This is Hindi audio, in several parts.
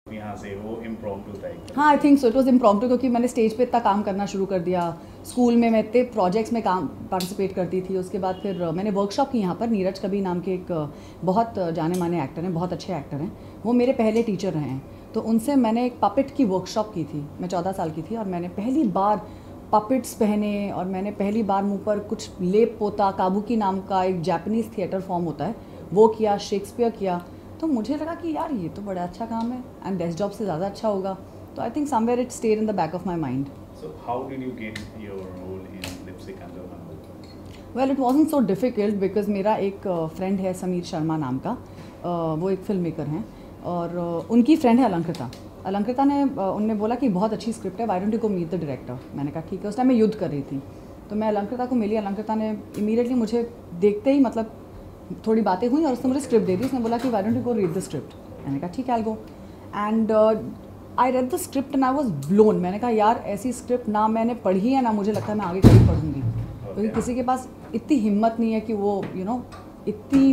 यहाँ से वो इम्प्रॉम्प्टू था हाँ I think so it was impromptu, क्योंकि मैंने स्टेज पे इतना काम करना शुरू कर दिया। स्कूल में मैं इतने प्रोजेक्ट्स में काम पार्टिसिपेट करती थी। उसके बाद फिर मैंने वर्कशॉप की यहाँ पर। नीरज कबीर नाम के एक बहुत जाने माने एक्टर हैं, बहुत अच्छे एक्टर हैं, वो मेरे पहले टीचर रहे हैं। तो उनसे मैंने एक पपेट की वर्कशॉप की थी। मैं 14 साल की थी और मैंने पहली बार पपेट्स पहने और मैंने पहली बार मुंह पर कुछ लेप पोता। काबुकी नाम का एक जापानीज़ थिएटर फॉर्म होता है, वो किया, शेक्सपियर किया। तो मुझे लगा कि यार ये तो बड़ा अच्छा काम है एंड डेस्क जॉब से ज़्यादा अच्छा होगा। तो I think somewhere it stayed in the back of my mind. So how did you get your role in Lipstick and well it wasn't so difficult because मेरा एक फ्रेंड है समीर शर्मा नाम का, वो एक फिल्म मेकर हैं और उनकी फ्रेंड है अलंकृता। अलंकृता ने उनने बोला कि बहुत अच्छी स्क्रिप्ट है, why don't you go meet the director. मैंने कहा ठीक है। उस टाइम मैं युद्ध कर रही थी, तो मैं अलंकृता को मिली। अलंकृता ने इमीडिएटली मुझे देखते ही मतलब थोड़ी बातें हुई और उसने मुझे स्क्रिप्ट दे दी। उसने बोला कि why don't you go read the script. मैंने कहा ठीक है I go and I read the script and I was blown. मैंने कहा यार ऐसी स्क्रिप्ट ना मैंने पढ़ी है ना मुझे लगता है मैं आगे कभी पढ़ूंगी, क्योंकि किसी के पास इतनी हिम्मत नहीं है कि वो इतनी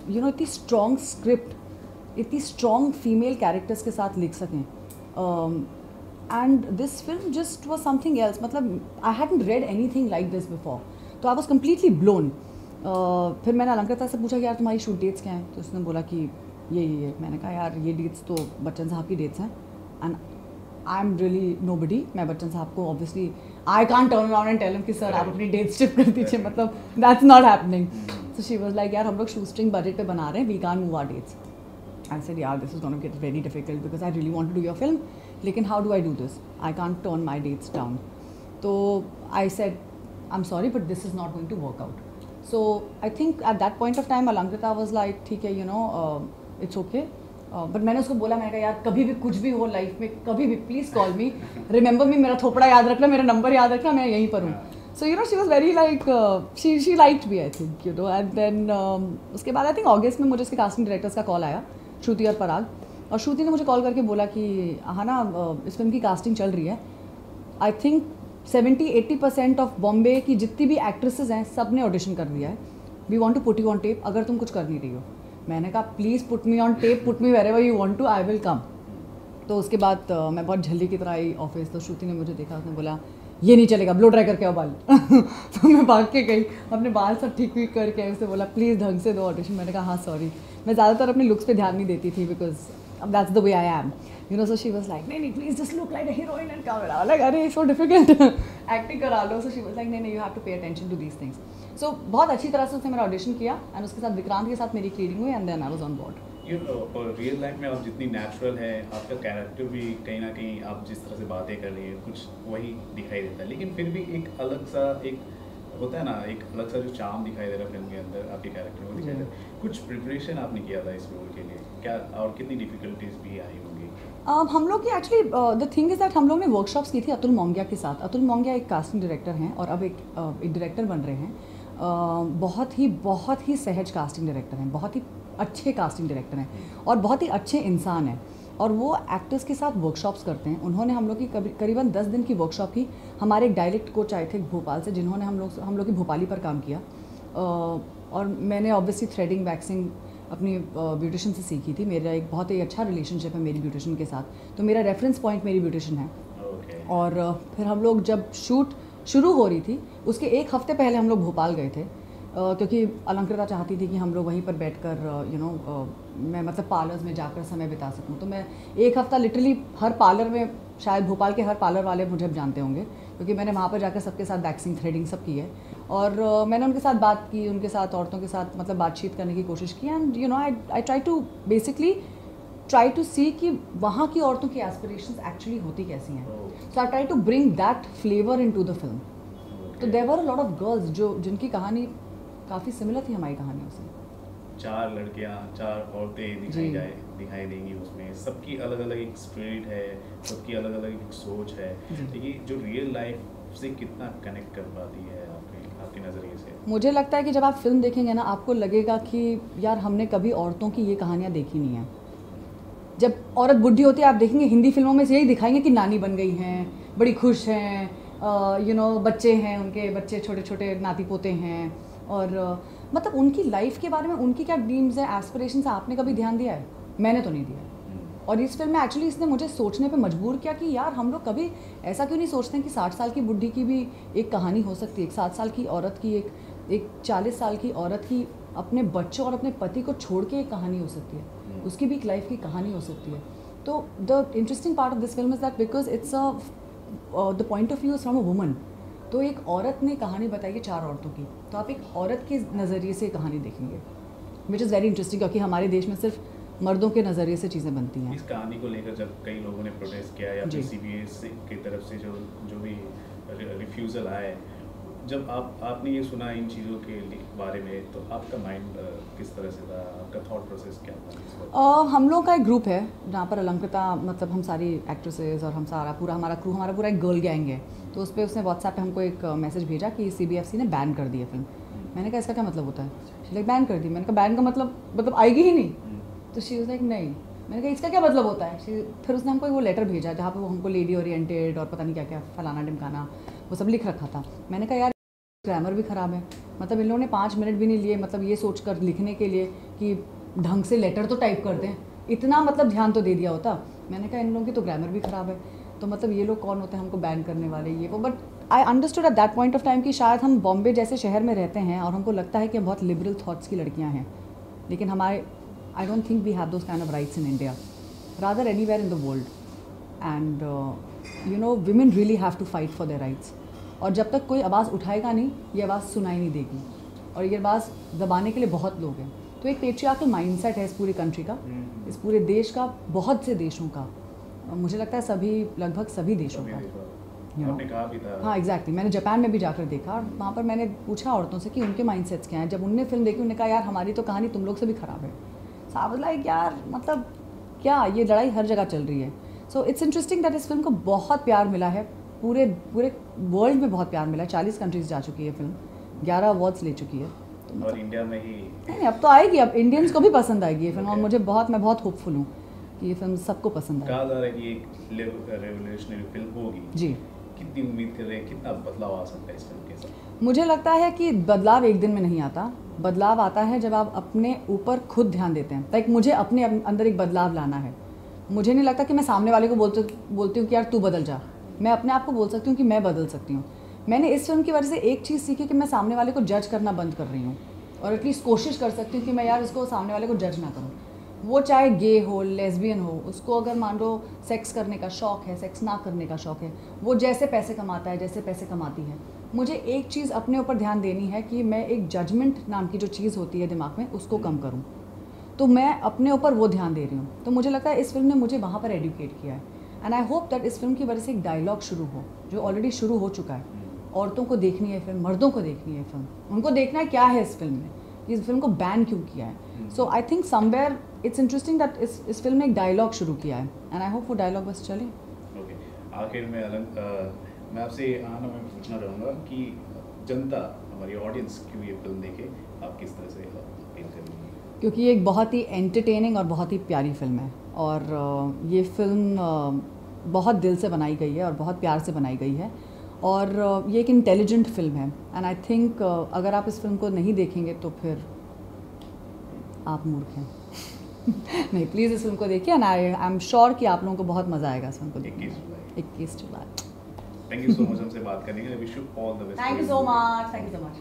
इतनी स्ट्रॉन्ग स्क्रिप्ट, इतनी स्ट्रॉन्ग फीमेल कैरेक्टर्स के साथ लिख सकें। And this film just was something else. मतलब I hadn't read anything like this before, तो आई वॉज कम्प्लीटली ब्लोन। फिर मैंने अलंकृता से पूछा कि यार तुम्हारी शूट डेट्स क्या हैं, तो उसने बोला कि ये। मैंने कहा यार ये डेट्स तो बच्चन साहब की डेट्स हैं and I am really nobody. मैं बच्चन साहब को obviously I can't turn around and tell him कि सर आप अपनी डेट शिफ्ट कर दीजिए, मतलब that's not happening. So she was like यार हम लोग शूस्ट्रिंग बजट पे बना रहे हैं, we can't move our dates. I said यार this is gonna get very difficult because I really want to do your film, लेकिन how do I do this, I can't turn my dates down. तो I said I am sorry but this is not going to work out. So I think at that point of time Alankrita was like ठीक है it's okay, बट मैंने उसको बोला, मैंने कहा यार कभी भी कुछ भी हो लाइफ में कभी भी प्लीज़ कॉल मी, रिमेंबर मी, मेरा थोपड़ा याद रखना, मेरा नंबर याद रखना, मैं यहीं पर हूँ। So she was very like she liked me I think and then उसके बाद आई थिंक अगस्त में मुझे उसके कास्टिंग डायरेक्टर्स का कॉल आया, श्रुति और पराग। और श्रुति ने मुझे कॉल करके बोला कि हाँ ना इस फिल्म की कास्टिंग चल रही है, आई थिंक 70-80% ऑफ बॉम्बे की जितनी भी एक्ट्रेसेस हैं सब ने ऑडिशन कर दिया है, we want to put you on tape अगर तुम कुछ कर नहीं रही हो। मैंने कहा please put me on tape, put me wherever you want to, I will come. तो उसके बाद मैं बहुत झल्ली की तरह आई ऑफिस, तो श्रुति ने मुझे देखा, उसने बोला ये नहीं चलेगा, ब्लो ड्राई करके आओ बाल। तो मैं भाग के गई, अपने बाल सब ठीक ठीक करके आई। उसने बोला प्लीज़ ढंग से दो ऑडिशन। मैंने कहा हाँ सॉरी, मैं ज़्यादातर अपने लुक्स पे ध्यान नहीं देती थी because that's the way I am so she was like नहीं please just look like a heroine and come out. Like अरे सो डिफिकल्ट एक्टिंग करा लो। so she was like नहीं you have to pay attention to these things. So बहुत अच्छी तरह से उसने मेरा ऑडिशन किया एंड उसके साथ विक्रांत के साथ मेरी रीडिंग हुई and then I was on board. Real life में आप जितनी नेचुरल है, आपका कैरेक्टर भी कहीं ना कहीं आप जिस तरह से बातें कर रही है कुछ वही दिखाई देता है, लेकिन फिर भी एक अलग सा एक होता है ना, एक अलग सा जो चार्म दिखाई दे रहा है फिल्म के अंदर, आपके कैरेक्टर में दिखाई दे रहा है। कुछ प्रिपरेशन आपने किया था इस रोल के लिए क्या, और कितनी डिफिकल्टीज भी आई होंगी? हम लोग की actually the thing is that हम लोग ने वर्कशॉप्स की थी अतुल मोंगिया के साथ। अतुल मोंगिया एक कास्टिंग डायरेक्टर हैं और अब एक डायरेक्टर बन रहे हैं। बहुत ही सहज कास्टिंग डायरेक्टर हैं, बहुत ही अच्छे कास्टिंग डायरेक्टर हैं और बहुत ही अच्छे इंसान हैं, और वो एक्टर्स के साथ वर्कशॉप्स करते हैं। उन्होंने हम लोग की करीबन 10 दिन की वर्कशॉप की। हमारे एक डायलेक्ट कोच आए थे भोपाल से, जिन्होंने हम लोग की भोपाली पर काम किया। और मैंने ऑब्वियसली थ्रेडिंग वैक्सिंग अपनी ब्यूटिशियन से सीखी थी। मेरा एक बहुत ही अच्छा रिलेशनशिप है मेरी ब्यूटिशियन के साथ, तो मेरा रेफरेंस पॉइंट मेरी ब्यूटिशियन है। और फिर हम लोग जब शूट शुरू हो रही थी उसके एक हफ्ते पहले हम लोग भोपाल गए थे, क्योंकि अलंकृता चाहती थी कि हम लोग वहीं पर बैठकर मैं मतलब पार्लर्स में जाकर समय बिता सकूं। तो मैं एक हफ़्ता लिटरली हर पार्लर में, शायद भोपाल के हर पार्लर वाले मुझे अब जानते होंगे क्योंकि मैंने वहाँ पर जाकर सबके साथ वैक्सिंग थ्रेडिंग सब की है। और मैंने उनके साथ बात की, उनके साथ औरतों के साथ मतलब बातचीत करने की कोशिश की। And I try to basically try to see कि वहाँ की औरतों की एस्पिरेशंस एक्चुअली होती कैसी हैं। So I try to bring that flavour into the film. तो there were a lot of girls जिनकी कहानी काफ़ी सिमिलर थी हमारी कहानियों से। 4 लड़कियां, 4 औरतें दिखाई देंगी उसमें, सबकी अलग अलग एक स्पिरिट है, सबकी अलग अलग एक सोच है। ये जो रियल लाइफ से कितना कनेक्ट कर पाती है आपके नज़रिए से? मुझे लगता है कि जब आप फिल्म देखेंगे ना आपको लगेगा कि यार हमने कभी औरतों की ये कहानियाँ देखी नहीं है। जब औरत बुढ़ी होती है आप देखेंगे हिंदी फिल्मों में से यही दिखाएंगे कि नानी बन गई हैं, बड़ी खुश हैं, बच्चे हैं, उनके बच्चे छोटे छोटे नाती पोते हैं, और मतलब उनकी लाइफ के बारे में उनकी क्या ड्रीम्स हैं, एस्पिरेशंस हैं, आपने कभी ध्यान दिया है? मैंने तो नहीं दिया। और इस फिल्म में एक्चुअली इसने मुझे सोचने पे मजबूर किया कि यार हम लोग कभी ऐसा क्यों नहीं सोचते हैं कि 60 साल की बुढ़ी की भी एक कहानी हो सकती है, एक 7 साल की औरत की, एक 40 साल की औरत की अपने बच्चों और अपने पति को छोड़ के एक कहानी हो सकती है, उसकी भी एक लाइफ की कहानी हो सकती है। तो the interesting part of this film is that because it's the point of view is from a woman. तो एक औरत ने कहानी बताई है 4 औरतों की, तो आप एक औरत के नज़रिए से कहानी देखेंगे, विच इज़ वेरी इंटरेस्टिंग, क्योंकि हमारे देश में सिर्फ मर्दों के नज़रिए से चीज़ें बनती हैं। इस कहानी को लेकर जब कई लोगों ने प्रोटेस्ट किया या फिर CBS की तरफ से जो भी रिफ्यूज़ल आए, जब आपने ये सुना इन चीज़ों के बारे में, तो आपका माइंड किस तरह से था, आपका थॉट प्रोसेस क्या था? हम लोग का एक ग्रुप है जहाँ पर अलंकृता, मतलब हम सारी एक्ट्रेसेस और हम सारा पूरा हमारा क्रू, हमारा पूरा एक गर्ल गैंग है। तो उस पर उसने व्हाट्सएप पे हमको एक मैसेज भेजा कि CBFC ने बैन कर दी है फिल्म। मैंने कहा इसका क्या मतलब होता है? लाइक बैन कर दी। मैंने कहा बैन का मतलब आएगी ही नहीं। तो शी वाज लाइक नहीं। मैंने कहा इसका क्या मतलब होता है? फिर उसने हमको वो लेटर भेजा जहाँ पे वो हमको लेडी ओरिएंटेड और पता नहीं क्या क्या फलाना ढिमकाना वो सब लिख रखा था। मैंने कहा यार ग्रामर भी ख़राब है, मतलब इन लोगों ने 5 मिनट भी नहीं लिए, मतलब ये सोच कर लिखने के लिए कि ढंग से लेटर तो टाइप कर दें, इतना मतलब ध्यान तो दे दिया होता। मैंने कहा इन लोगों की तो ग्रामर भी ख़राब है, तो मतलब ये लोग कौन होते हैं हमको बैन करने वाले, ये वो। But I understood at that point of time कि शायद हम बॉम्बे जैसे शहर में रहते हैं और हमको लगता है कि हम बहुत लिबरल थाट्स की लड़कियाँ हैं, लेकिन हमारे I don't think we have those kind of rights in India, rather anywhere in the world. And you know, women really have to fight for their rights. और जब तक कोई आवाज़ उठाएगा नहीं, ये आवाज़ सुनाई नहीं देगी, और ये आवाज़ दबाने के लिए बहुत लोग हैं। तो एक पेट्रियार्कल माइंडसेट है इस पूरी कंट्री का, इस पूरे देश का, बहुत से देशों का, मुझे लगता है सभी, लगभग सभी देशों का। आपने कहा भी था। हाँ एग्जैक्टली। मैंने जापान में भी जाकर देखा और वहाँ पर मैंने पूछा औरतों से कि उनके माइंडसेट्स क्या हैं। जब उनने फिल्म देखी उन्होंने कहा यार हमारी तो कहानी तुम लोग से भी ख़राब है। So I was like यार मतलब क्या, ये लड़ाई हर जगह चल रही है। सो इट्स इंटरेस्टिंग दैट इस फिल्म को बहुत प्यार मिला है, पूरे वर्ल्ड में बहुत प्यार मिला है। 40 कंट्रीज जा चुकी है फिल्म, 11 अवार्ड्स ले चुकी है। और इंडिया में ही नहीं, अब तो आएगी, अब इंडियंस को भी पसंद आएगी ये फिल्म। और मैं बहुत होपफुल हूँ कि ये फिल्म सबको पसंद आएगी। कहा जा रहा है कि एक रेवोल्यूशनरी फिल्म होगी जी। कितनी उम्मीद कर रहे हैं, कितना बदलाव आ सकता है इस फिल्म के साथ? मुझे लगता है कि बदलाव एक दिन में नहीं आता, बदलाव आता है जब आप अपने ऊपर खुद ध्यान देते हैं। लाइक मुझे अपने अंदर एक बदलाव लाना है। मुझे नहीं लगता कि मैं सामने वाले को बोलती हूँ कि यार तू बदल जा। मैं अपने आप को बोल सकती हूँ कि मैं बदल सकती हूँ। मैंने इस फिल्म की वजह से एक चीज़ सीखी कि मैं सामने वाले को जज करना बंद कर रही हूँ, और एटलीस्ट कोशिश कर सकती हूँ कि मैं यार इसको सामने वाले को जज ना करूँ। वो चाहे गे हो, लेस्बियन हो, उसको अगर मान लो सेक्स करने का शौक़ है, सेक्स ना करने का शौक़ है, वो जैसे पैसे कमाता है, जैसे पैसे कमाती है, मुझे एक चीज़ अपने ऊपर ध्यान देनी है कि मैं एक जजमेंट नाम की जो चीज़ होती है दिमाग में, उसको कम करूँ। तो मैं अपने ऊपर वो ध्यान दे रही हूँ। तो मुझे लगता है इस फिल्म ने मुझे वहाँ पर एडुकेट किया है। एंड आई होप दैट इस फिल्म की वजह से एक डायलॉग शुरू हो, जो ऑलरेडी शुरू हो चुका है। औरतों को देखनी है फिल्म, मर्दों को देखनी है फिल्म, उनको देखना है क्या है इस फिल्म में, इस फिल्म को बैन क्यों किया है। So I think somewhere it's interesting that इस फिल्म ने एक डायलॉग शुरू किया है, एंड आई होप वो डायलॉग बस चले। ओके, आखिर में मैं आपसे मैं पूछना चाहूँगा कि जनता, हमारी ऑडियंस क्यों ये फिल्म देखे, आप किस तरह से अपील करेंगे? क्योंकि ये एक बहुत ही एंटरटेनिंग और बहुत ही प्यारी फिल्म है, और ये फिल्म बहुत दिल से बनाई गई है और बहुत प्यार से बनाई गई है, और ये एक इंटेलिजेंट फिल्म है। एंड आई थिंक अगर आप इस फिल्म को नहीं देखेंगे तो फिर आप मूर्ख हैं। नहीं, प्लीज़ इस फिल्म को देखिए, एंड आई एम श्योर कि आप लोगों को बहुत मज़ा आएगा इस फिल्म को देखने में। 21 जुलाई। थैंक यू सो मच हमसे बात करने के लिए। Wish you all the best. Thank you so much.